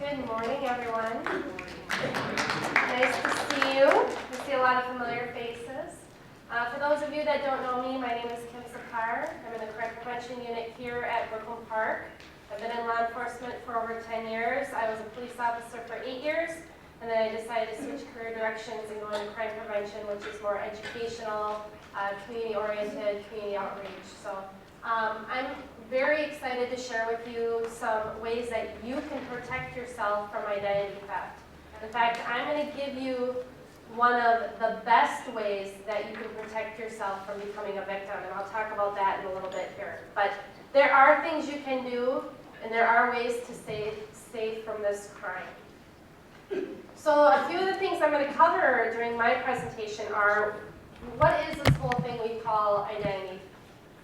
Good morning, everyone. Nice to see you. I see a lot of familiar faces. For those of you that don't know me, my name is Kimberly Czaper. I'm in the crime prevention unit here at Brooklyn Park. I've been in law enforcement for over 10 years. I was a police officer for 8 years, and then I decided to switch career directions and go into crime prevention, which is more educational, community-oriented, community outreach. So I'm very excited to share with you some ways that you can protect yourself from identity theft. In fact, I'm going to give you one of the best ways that you can protect yourself from becoming a victim, and I'll talk about that in a little bit here. But there are things you can do, and there are ways to stay safe from this crime. So a few of the things I'm going to cover during my presentation are, what is this whole thing we call identity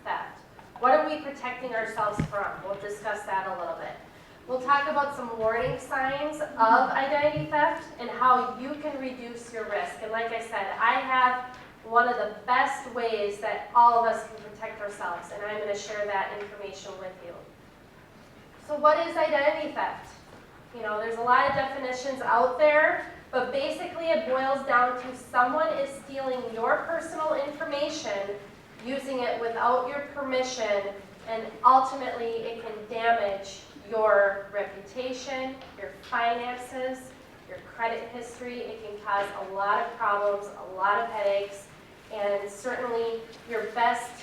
theft? What are we protecting ourselves from? We'll discuss that a little bit. We'll talk about some warning signs of identity theft and how you can reduce your risk. And like I said, I have one of the best ways that all of us can protect ourselves, and I'm going to share that information with you. So what is identity theft? You know, there's a lot of definitions out there, but basically it boils down to someone is stealing your personal information, using it without your permission, and ultimately it can damage your reputation, your finances, your credit history. It can cause a lot of problems, a lot of headaches, and certainly your best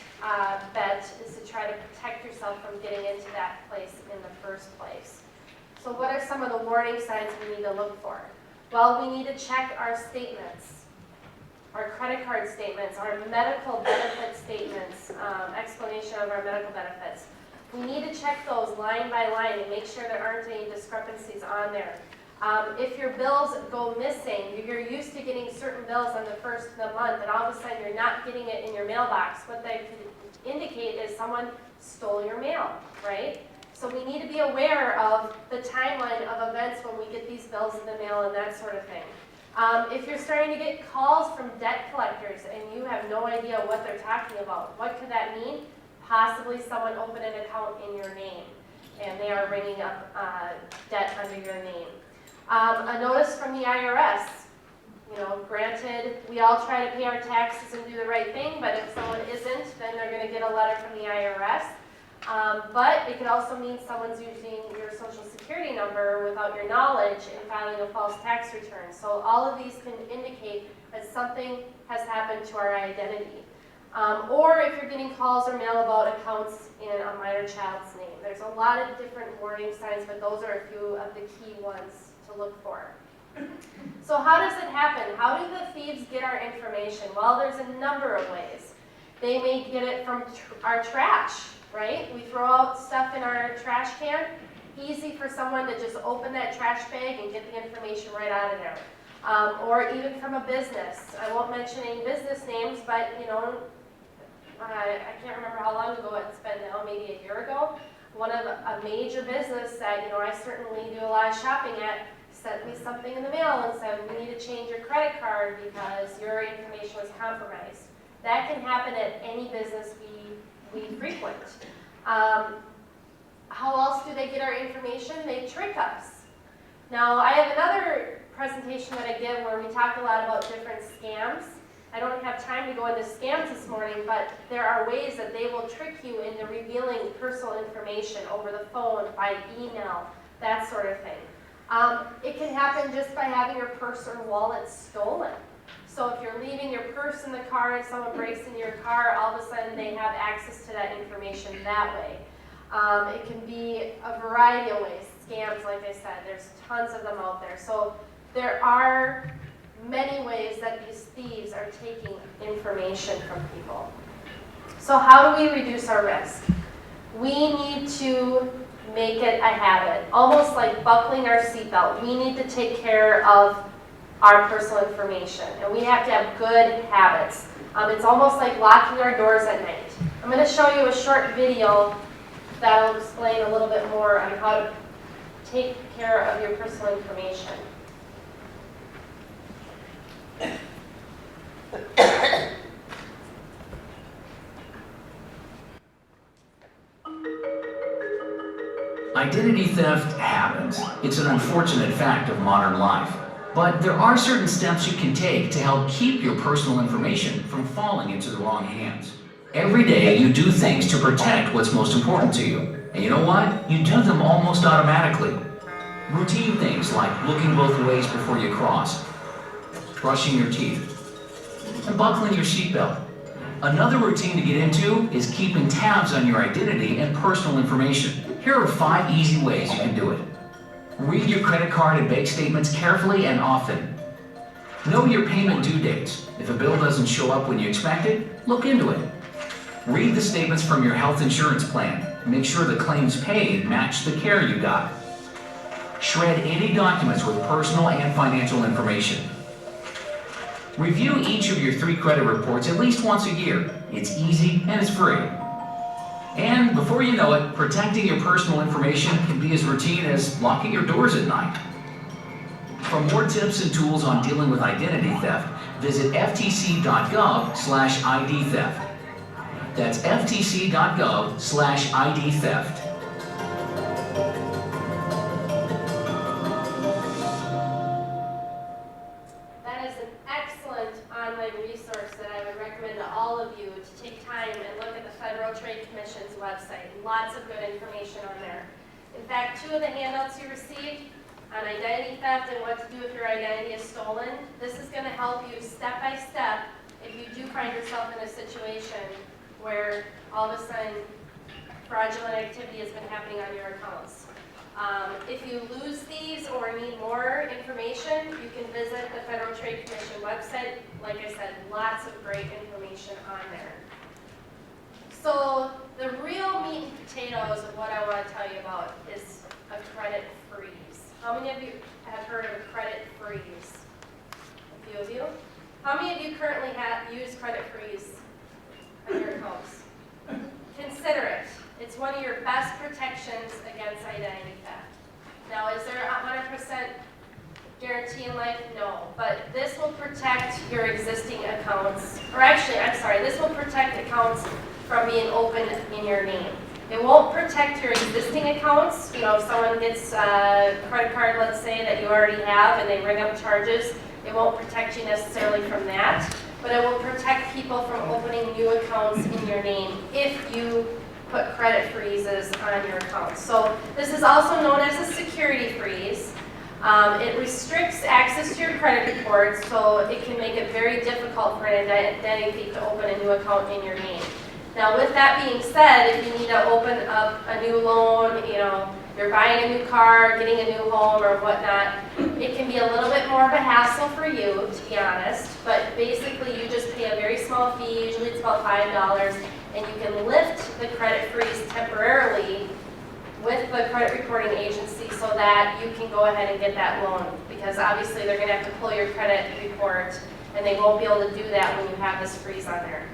bet is to try to protect yourself from getting into that place in the first place. So what are some of the warning signs we need to look for? Well, we need to check our statements, our credit card statements, our medical benefit statements, explanation of our medical benefits. We need to check those line by line and make sure there aren't any discrepancies on there. If your bills go missing, you're used to getting certain bills on the first of the month, and all of a sudden you're not getting it in your mailbox, what that could indicate is someone stole your mail, right? So we need to be aware of the timeline of events when we get these bills in the mail and that sort of thing. If you're starting to get calls from debt collectors and you have no idea what they're talking about, what could that mean? Possibly someone opened an account in your name and they are ringing up debt under your name. A notice from the IRS. You know, granted, we all try to pay our taxes and do the right thing, but if someone isn't, then they're going to get a letter from the IRS. But it could also mean someone's using your social security number without your knowledge and filing a false tax return. So all of these can indicate that something has happened to our identity. Or if you're getting calls or mail about accounts in a minor child's name. There's a lot of different warning signs, but those are a few of the key ones to look for. So how does it happen? How do the thieves get our information? Well, there's a number of ways. They may get it from our trash, right? We throw out stuff in our trash can. Easy for someone to just open that trash bag and get the information right out of there. Or even from a business. I won't mention any business names, but you know, I can't remember how long ago it's been now, maybe a year ago. One of a major business that I certainly do a lot of shopping at sent me something in the mail and said, we need to change your credit card because your information was compromised. That can happen at any business we frequent. How else do they get our information? They trick us. Now, I have another presentation that I give where we talk a lot about different scams. I don't have time to go into scams this morning, but there are ways that they will trick you into revealing personal information over the phone, by email, that sort of thing. It can happen just by having your purse or wallet stolen. So if you're leaving your purse in the car and someone breaks into your car, all of a sudden they have access to that information that way. It can be a variety of ways. Scams, like I said, there's tons of them out there. So there are many ways that these thieves are taking information from people. So how do we reduce our risk? We need to make it a habit, almost like buckling our seatbelt. We need to take care of our personal information, and we have to have good habits. It's almost like locking our doors at night. I'm going to show you a short video that will explain a little bit more on how to take care of your personal information. Identity theft happens. happens. It's an unfortunate fact of modern life. But there are certain steps you can take to help keep your personal information from falling into the wrong hands. Every day you do things to protect what's most important to you. And you know what? You do them almost automatically. Routine things like looking both ways before you cross, brushing your teeth, and buckling your seatbelt. Another routine to get into is keeping tabs on your identity and personal information. Here are 5 easy ways you can do it. Read your credit card and bank statements carefully and often. Know your payment due dates. If a bill doesn't show up when you expect it, look into it. Read the statements from your health insurance plan. Make sure the claims paid match the care you got. Shred any documents with personal and financial information. Review each of your 3 credit reports at least once a year. It's easy and it's free. And before you know it, protecting your personal information can be as routine as locking your doors at night. For more tips and tools on dealing with identity theft, visit ftc.gov/ID theft. That's ftc.gov/ID theft. That is an excellent online resource that I would recommend to all of you to take time and look at the Federal Trade Commission's website. Lots of good information on there. In fact, 2 of the handouts you received on identity theft and what to do if your identity is stolen, this is going to help you step by step if you do find yourself in a situation where all of a sudden fraudulent activity has been happening on your accounts. If you lose these or need more information, you can visit the Federal Trade Commission website. Like I said, lots of great information on there. So the real meat and potatoes of what I want to tell you about is a credit freeze. How many of you have heard of a credit freeze? A few of you. How many of you currently use credit freeze on your accounts? Consider it. It's one of your best protections against identity theft. Now, is there a 100% guarantee in life? No. But this will protect your existing accounts. Or actually, I'm sorry, this will protect accounts from being opened in your name. It won't protect your existing accounts. You know, if someone gets a credit card, let's say, that you already have, and they ring up charges, it won't protect you necessarily from that. But it will protect people from opening new accounts in your name if you put credit freezes on your accounts. So this is also known as a security freeze. It restricts access to your credit reports, so it can make it very difficult for an identity thief to open a new account in your name. Now, with that being said, if you need to open up a new loan, you know, you're buying a new car, getting a new home or whatnot, it can be a little bit more of a hassle for you, to be honest, but basically you just pay a very small fee, usually it's about $5, and you can lift the credit freeze temporarily with the credit reporting agency so that you can go ahead and get that loan, because obviously they're going to have to pull your credit report and they won't be able to do that when you have this freeze on there.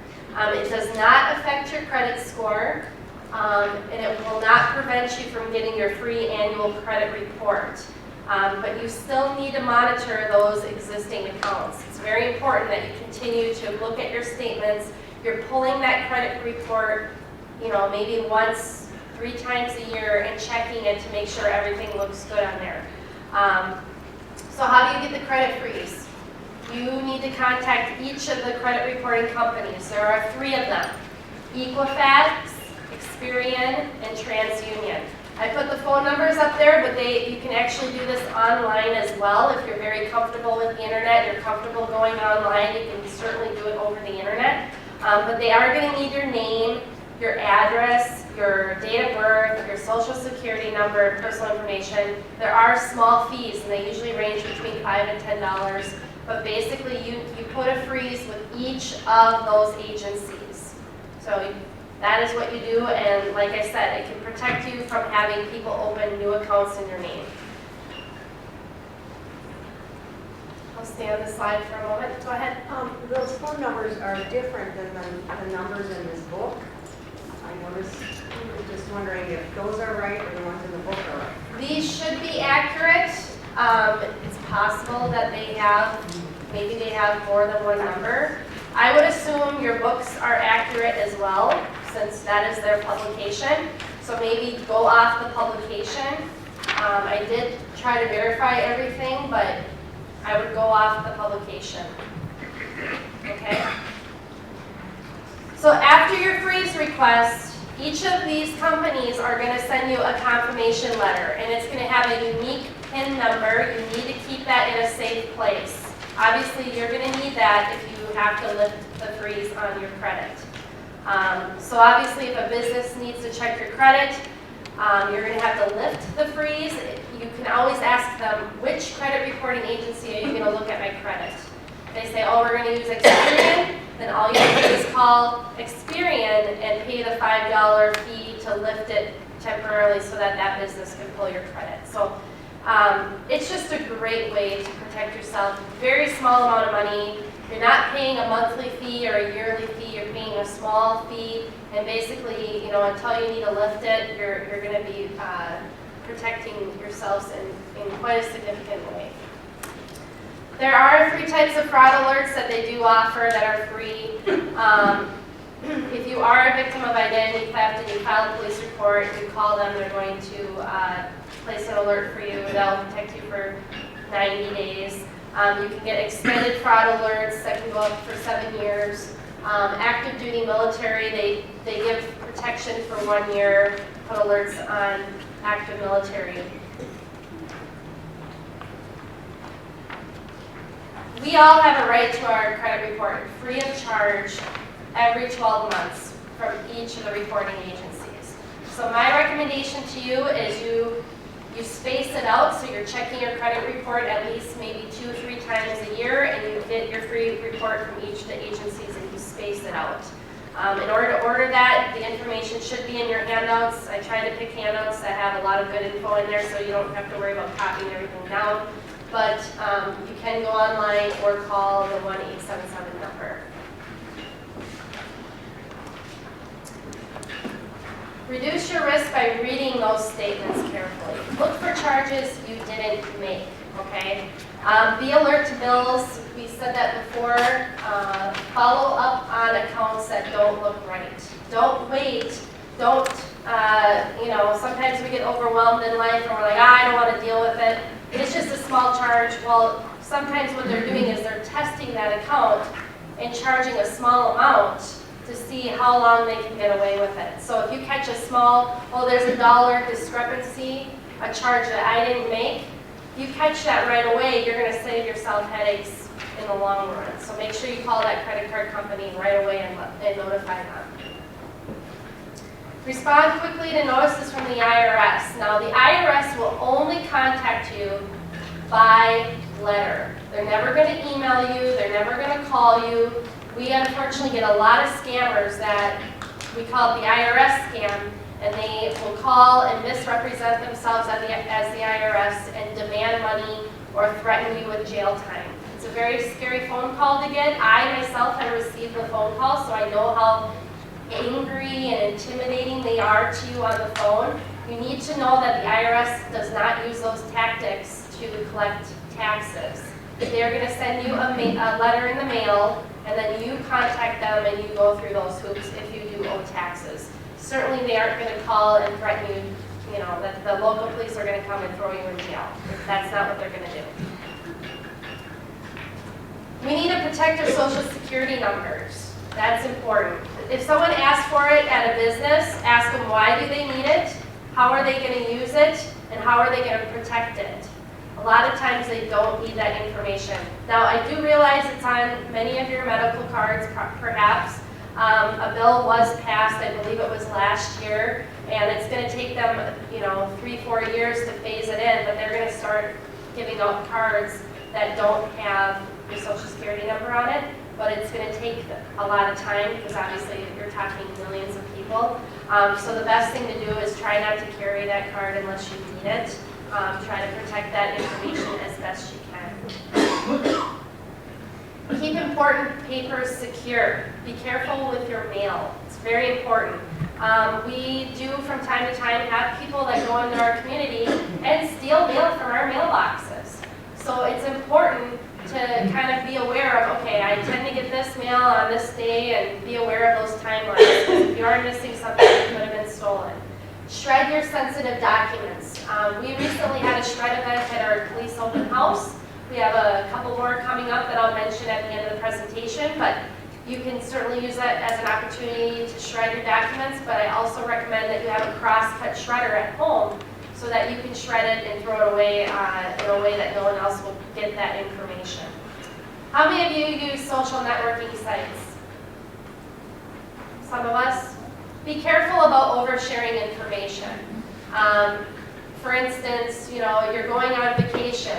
It does not affect your credit score, and it will not prevent you from getting your free annual credit report. But you still need to monitor those existing accounts. It's very important that you continue to look at your statements. You're pulling that credit report, you know, maybe once, 3 times a year and checking it to make sure everything looks good on there. So how do you get the credit freeze? You need to contact each of the credit reporting companies. There are 3 of them: Equifax, Experian, and TransUnion. I put the phone numbers up there, but you can actually do this online as well. If you're very comfortable with the internet, you're comfortable going online, you can certainly do it over the internet. But they are going to need your name, your address, your date of birth, your social security number, personal information. There are small fees, and they usually range between $5 and $10. But basically, you put a freeze with each of those agencies. So that is what you do, and like I said, it can protect you from having people open new accounts in your name. I'll stay on this slide for a moment. Go ahead. Those phone numbers are different than the numbers in this book. I noticed, I'm just wondering if those are right or the ones in the book are right. These should be accurate. It's possible that maybe they have more than one number. I would assume your books are accurate as well, since that is their publication. So maybe go off the publication I did try to verify everything, but I would go off the publication. Okay? So after your freeze request, each of these companies are going to send you a confirmation letter, and it's going to have a unique PIN number. You need to keep that in a safe place. Obviously, you're going to need that if you have to lift the freeze on your credit. So obviously, if a business needs to check your credit, you're going to have to lift the freeze. You can always ask them, which credit reporting agency are you going to look at my credit? If they say, oh, we're going to use Experian, then all you have to do is call Experian and pay the $5 fee to lift it temporarily so that that business can pull your credit. So it's just a great way to protect yourself. Very small amount of money. You're not paying a monthly fee or a yearly fee. You're paying a small fee, and basically, until you need to lift it, you're going to be protecting yourselves in quite a significant way. There are 3 types of fraud alerts that they do offer that are free. If you are a victim of identity theft and you file a police report, you call them, they're going to place an alert for you. They'll protect you for 90 days. You can get extended fraud alerts that can go up for 7 years. Active duty military, they give protection for 1 year, put alerts on active military. We all have a right to our credit report, free of charge, every 12 months from each of the reporting agencies. So my recommendation to you is you space it out, so you're checking your credit report at least maybe 2 or 3 times a year, and you get your free report from each of the agencies and you space it out. In order to order that, the information should be in your handouts. I try to pick handouts that have a lot of good info in there so you don't have to worry about copying everything down. But you can go online or call the 1-877 number. Reduce your risk by reading those statements carefully. Look for charges you didn't make, okay? Be alert to bills. We said that before. Follow up on accounts that don't look right. Don't wait. Don't, sometimes we get overwhelmed in life and we're like, I don't want to deal with it. It's just a small charge. Well, sometimes what they're doing is they're testing that account and charging a small amount to see how long they can get away with it. So if you catch a small, there's a $1 discrepancy, a charge that I didn't make, you catch that right away, you're going to save yourself headaches in the long run. So make sure you call that credit card company right away and notify them. Respond quickly to notices from the IRS. Now, the IRS will only contact you by letter. They're never going to email you. They're never going to call you. We unfortunately get a lot of scammers that we call the IRS scam, and they will call and misrepresent themselves as the IRS and demand money or threaten you with jail time. It's a very scary phone call to get. I myself have received the phone call, so I know how angry and intimidating they are to you on the phone. You need to know that the IRS does not use those tactics to collect taxes. They're going to send you a letter in the mail, and then you contact them and you go through those hoops if you do owe taxes. Certainly they aren't going to call and threaten you, that the local police are going to come and throw you in jail. That's not what they're going to do. We need to protect our social security numbers. That's important. If someone asks for it at a business, ask them why do they need it, how are they going to use it, and how are they going to protect it. A lot of times they don't need that information. Now I do realize it's on many of your medical cards, perhaps. A bill was passed, I believe it was last year, and it's going to take them 3-4 years to phase it in, but they're going to start giving out cards that don't have your social security number on it. But it's going to take a lot of time because obviously you're talking millions of people. So the best thing to do is try not to carry that card unless you need it. Try to protect that information as best you can. Keep important papers secure. Be careful with your mail. It's very important. We do from time to time have people that go into our community and steal mail from our mailboxes. So it's important to kind of be aware of, okay, I tend to get this mail on this day, and be aware of those timelines. If you are missing something, it could have been stolen. Shred your sensitive documents. We recently had a shred event at our police open house. We have a couple more coming up that I'll mention at the end of the presentation, but you can certainly use that as an opportunity to shred your documents, but I also recommend that you have a cross-cut shredder at home so that you can shred it and throw it away in a way that no one else will get that information. How many of you use social networking sites? Some of us. Be careful about oversharing information. For instance, you're going on vacation.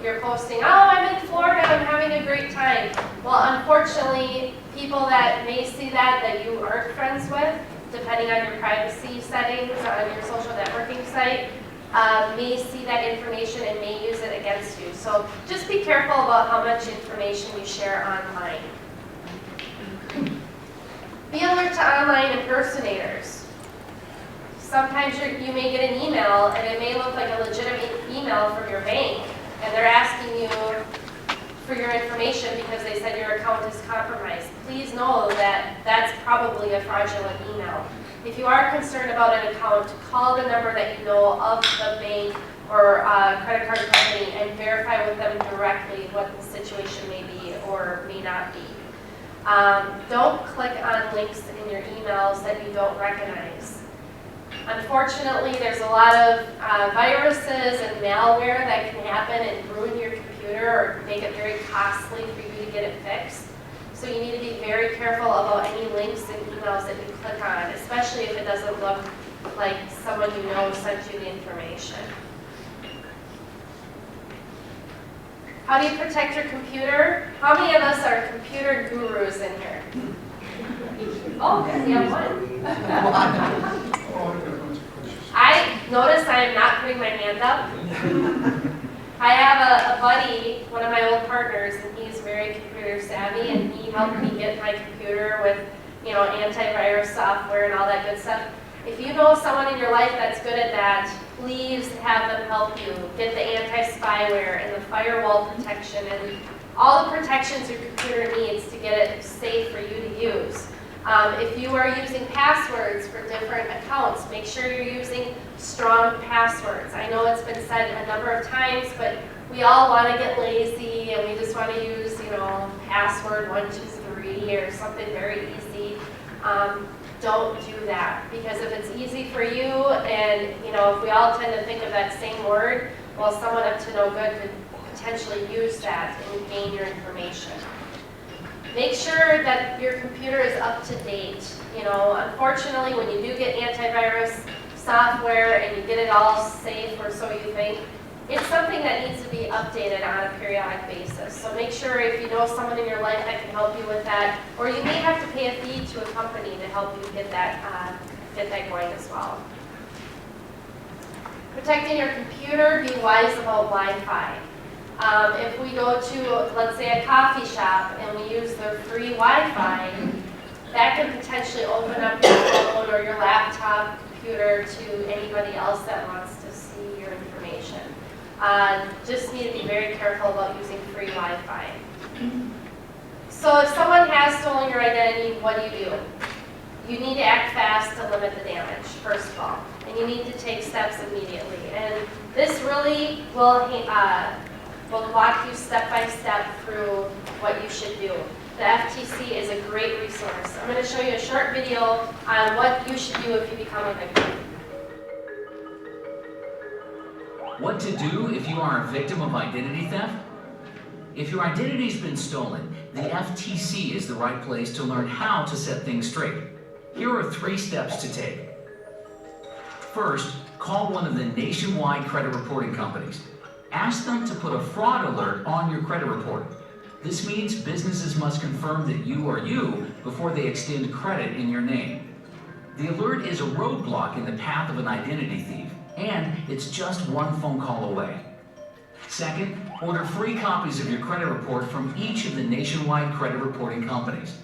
You're posting, oh, I'm in Florida, I'm having a great time. Well, unfortunately, people that may see that you aren't friends with, depending on your privacy settings on your social networking site, may see that information and may use it against you. So just be careful about how much information you share online. Be alert to online impersonators. Sometimes you may get an email and it may look like a legitimate email from your bank, and they're asking you for your information because they said your account is compromised. Please know that that's probably a fraudulent email. If you are concerned about an account, call the number that you know of the bank or credit card company and verify with them directly what the situation may be or may not be. Don't click on links in your emails that you don't recognize. Unfortunately, there's a lot of viruses and malware that can happen and ruin your computer or make it very costly for you to get it fixed. So you need to be very careful about any links and emails that you click on, especially if it doesn't look like someone you know sent you the information. How do you protect your computer? How many of us are computer gurus in here? Oh, we have one. I notice I am not putting my hand up. I have a buddy, one of my old partners, and he's very computer savvy, and he helped me get my computer with, antivirus software and all that good stuff. If you know someone in your life that's good at that, please have them help you get the anti-spyware and the firewall protection and all the protections your computer needs to get it safe for you to use. If you are using passwords for different accounts, make sure you're using strong passwords. I know it's been said a number of times, but we all want to get lazy and we just want to use, password 123 or something very easy. Don't do that, because if it's easy for you and, if we all tend to think of that same word, well, someone up to no good could potentially use that and gain your information. Make sure that your computer is up to date. Unfortunately, when you do get antivirus software and you get it all safe, or so you think, it's something that needs to be updated on a periodic basis. So make sure if you know someone in your life that can help you with that, or you may have to pay a fee to a company to help you get that going as well. Protecting your computer, be wise about Wi-Fi. If we go to, let's say, a coffee shop and we use their free Wi-Fi, that can potentially open up your phone or your laptop computer to anybody else that wants to see your information. Just need to be very careful about using free Wi-Fi. So if someone has stolen your identity, what do? You need to act fast to limit the damage, first of all. And you need to take steps immediately. And this really will walk you step by step through what you should do. The FTC is a great resource. I'm going to show you a short video on what you should do if you become a victim. What to do if you are a victim of identity theft? If your identity's been stolen, the FTC is the right place to learn how to set things straight. Here are 3 steps to take. First, call one of the nationwide credit reporting companies. Ask them to put a fraud alert on your credit report. This means businesses must confirm that you are you before they extend credit in your name. The alert is a roadblock in the path of an identity thief, and it's just one phone call away. Second, order free copies of your credit report from each of the nationwide credit reporting companies.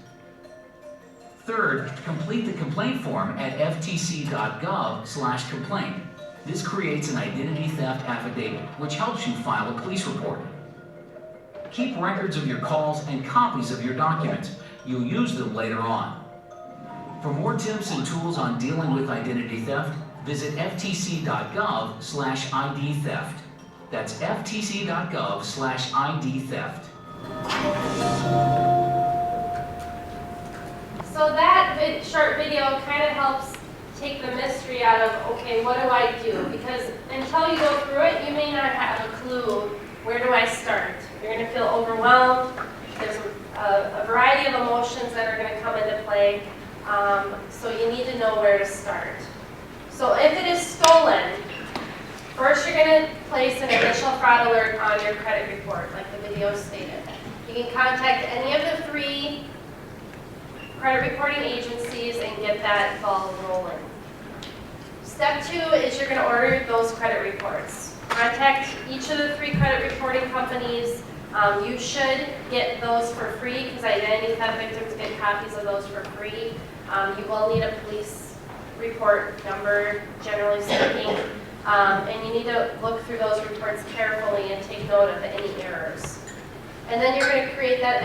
Third, complete the complaint form at ftc.gov/complaint. This creates an identity theft affidavit, which helps you file a police report. Keep records of your calls and copies of your documents. You'll use them later on. For more tips and tools on dealing with identity theft, visit ftc.gov/ID theft. That's ftc.gov/ID theft. So that short video kind of helps take the mystery out of, okay, what do I do? Because until you go through it, you may not have a clue, where do I start? You're going to feel overwhelmed. There's a variety of emotions that are going to come into play. So you need to know where to start. So if it is stolen, first you're going to place an initial fraud alert on your credit report, like the video stated. You can contact any of the 3 credit reporting agencies and get that ball rolling. Step 2 is you're going to order those credit reports. Contact each of the 3 credit reporting companies. You should get those for free because identity theft victims get copies of those for free. You will need a police report number, generally speaking, and you need to look through those reports carefully and take note of any errors. And then you're going to create that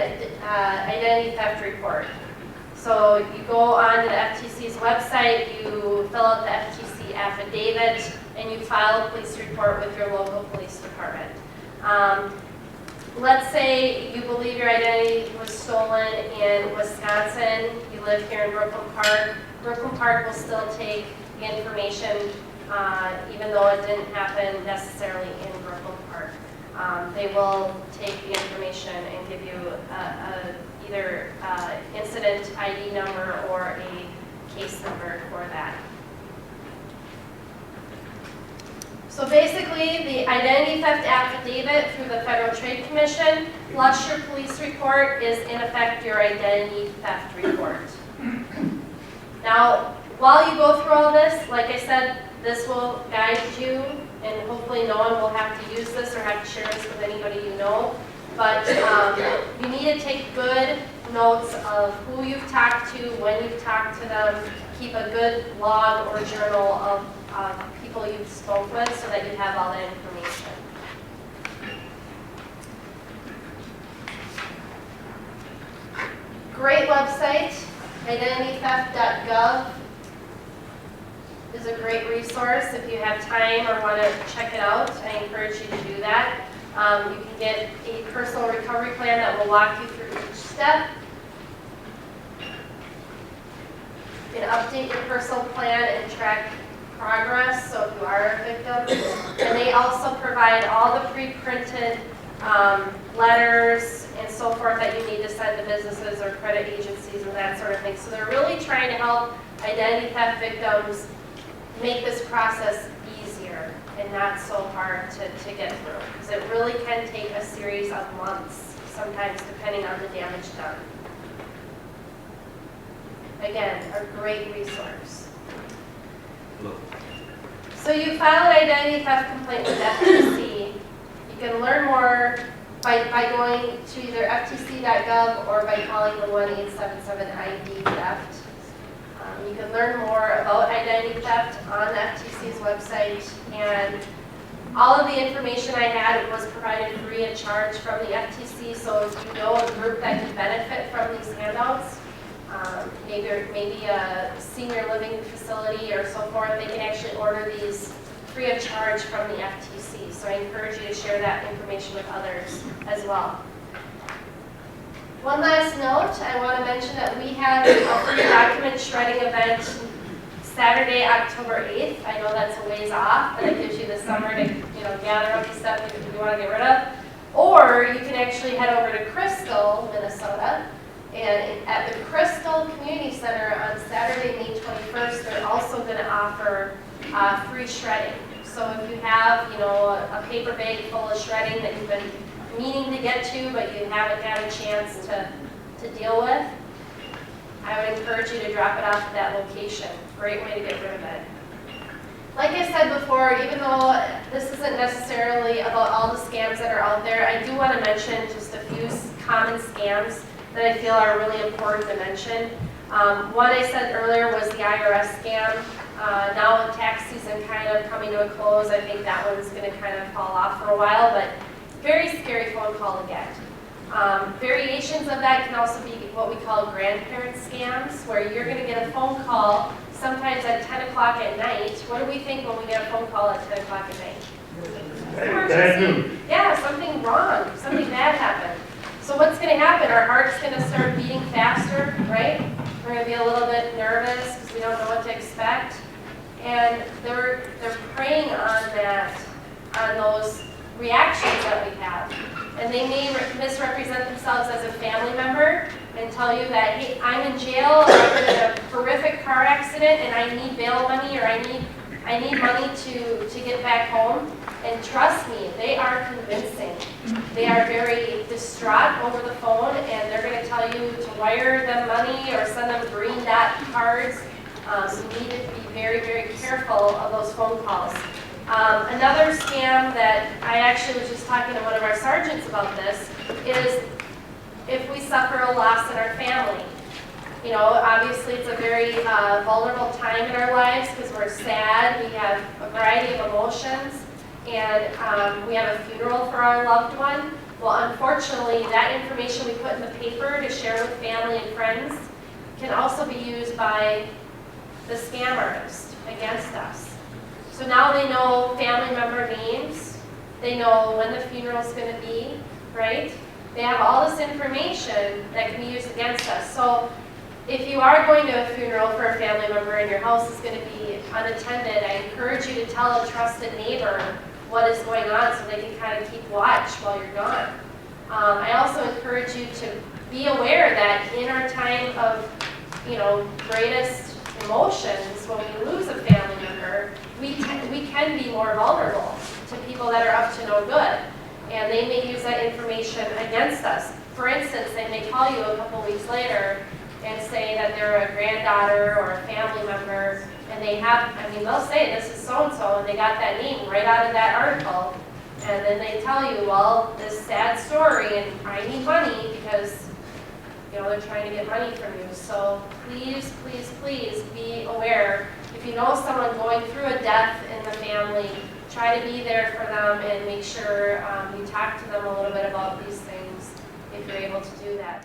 identity theft report. So you go on to the FTC's website, you fill out the FTC affidavit, and you file a police report with your local police department. Let's say you believe your identity was stolen in Wisconsin, you live here in Brooklyn Park. Brooklyn Park will still take the information even though it didn't happen necessarily in Brooklyn Park. They will take the information and give you either incident ID number or a case number for that. So basically, the identity theft affidavit through the Federal Trade Commission plus your police report is in effect your identity theft report. Now, while you go through all this, like I said, this will guide you, and hopefully no one will have to use this or have to share this with anybody you know. But you need to take good notes of who you've talked to, when you've talked to them. Keep a good log or journal of people you've spoke with so that you have all that information. Great website, identitytheft.gov is a great resource. If you have time or want to check it out, I encourage you to do that. You can get a personal recovery plan that will walk you through each step. You can update your personal plan and track progress, so if you are a victim. And they also provide all the pre-printed letters and so forth that you need to send to businesses or credit agencies and that sort of thing. So they're really trying to help identity theft victims make this process easier and not so hard to get through. Because it really can take a series of months, sometimes depending on the damage done. Again, a great resource. So you file an identity theft complaint with FTC. You can learn more by going to either ftc.gov or by calling the 1-877-ID-THEFT. You can learn more about identity theft on the FTC's website, and all of the information I had was provided free of charge from the FTC, so if you know a group that can benefit from these handouts, maybe a senior living facility or so forth, they can actually order these free of charge from the FTC. So I encourage you to share that information with others as well. One last note, I want to mention that we have a free document shredding event Saturday, October 8th. I know that's a ways off, but it gives you the summer to gather up the stuff that you want to get rid of. Or you can actually head over to Crystal, Minnesota. And at the Crystal Community Center on Saturday, May 21st, they're also going to offer free shredding. So if you have, a paper bag full of shredding that you've been meaning to get to, but you haven't had a chance to deal with, I would encourage you to drop it off at that location. Great way to get rid of it. Like I said before, even though this isn't necessarily about all the scams that are out there, I do want to mention just a few common scams that I feel are really important to mention. One I said earlier was the IRS scam. Now with tax season kind of coming to a close, I think that one's going to kind of fall off for a while, but very scary phone call to get. Variations of that can also be what we call grandparent scams, where you're going to get a phone call sometimes at 10 o'clock at night. What do we think when we get a phone call at 10 o'clock at night? Bad news. Yeah, something wrong, something bad happened. So what's going to happen? Our heart's going to start beating faster, right? We're going to be a little bit nervous because we don't know what to expect. And they're preying on that, on those reactions that we have. And they may misrepresent themselves as a family member and tell you that, hey, I'm in jail, or I've been in a horrific car accident, and I need bail money, or I need money to get back home. And trust me, they are convincing. They are very distraught over the phone, and they're going to tell you to wire them money or send them green dot cards. So you need to be very, very careful of those phone calls. Another scam that I actually was just talking to one of our sergeants about this is if we suffer a loss in our family. You know, obviously it's a very vulnerable time in our lives because we're sad, we have a variety of emotions, and we have a funeral for our loved one. Well, unfortunately, that information we put in the paper to share with family and friends can also be used by the scam artist against us. So now they know family member names, they know when the funeral is going to be, right? They have all this information that can be used against us. So if you are going to a funeral for a family member and your house is going to be unattended, I encourage you to tell a trusted neighbor what is going on so they can kind of keep watch while you're gone. I also encourage you to be aware that in our time of, greatest emotions, when we lose a family member, we can be more vulnerable to people that are up to no good, and they may use that information against us. For instance, they may call you a couple weeks later and say that they're a granddaughter or a family member, and they'll say this is so-and-so, and they got that name right out of that article, and then they tell you, well, this sad story, and I need money because they're trying to get money from you. So please, please, please be aware. If you know someone going through a death in the family, try to be there for them and make sure you talk to them a little bit about these things if you're able to do that.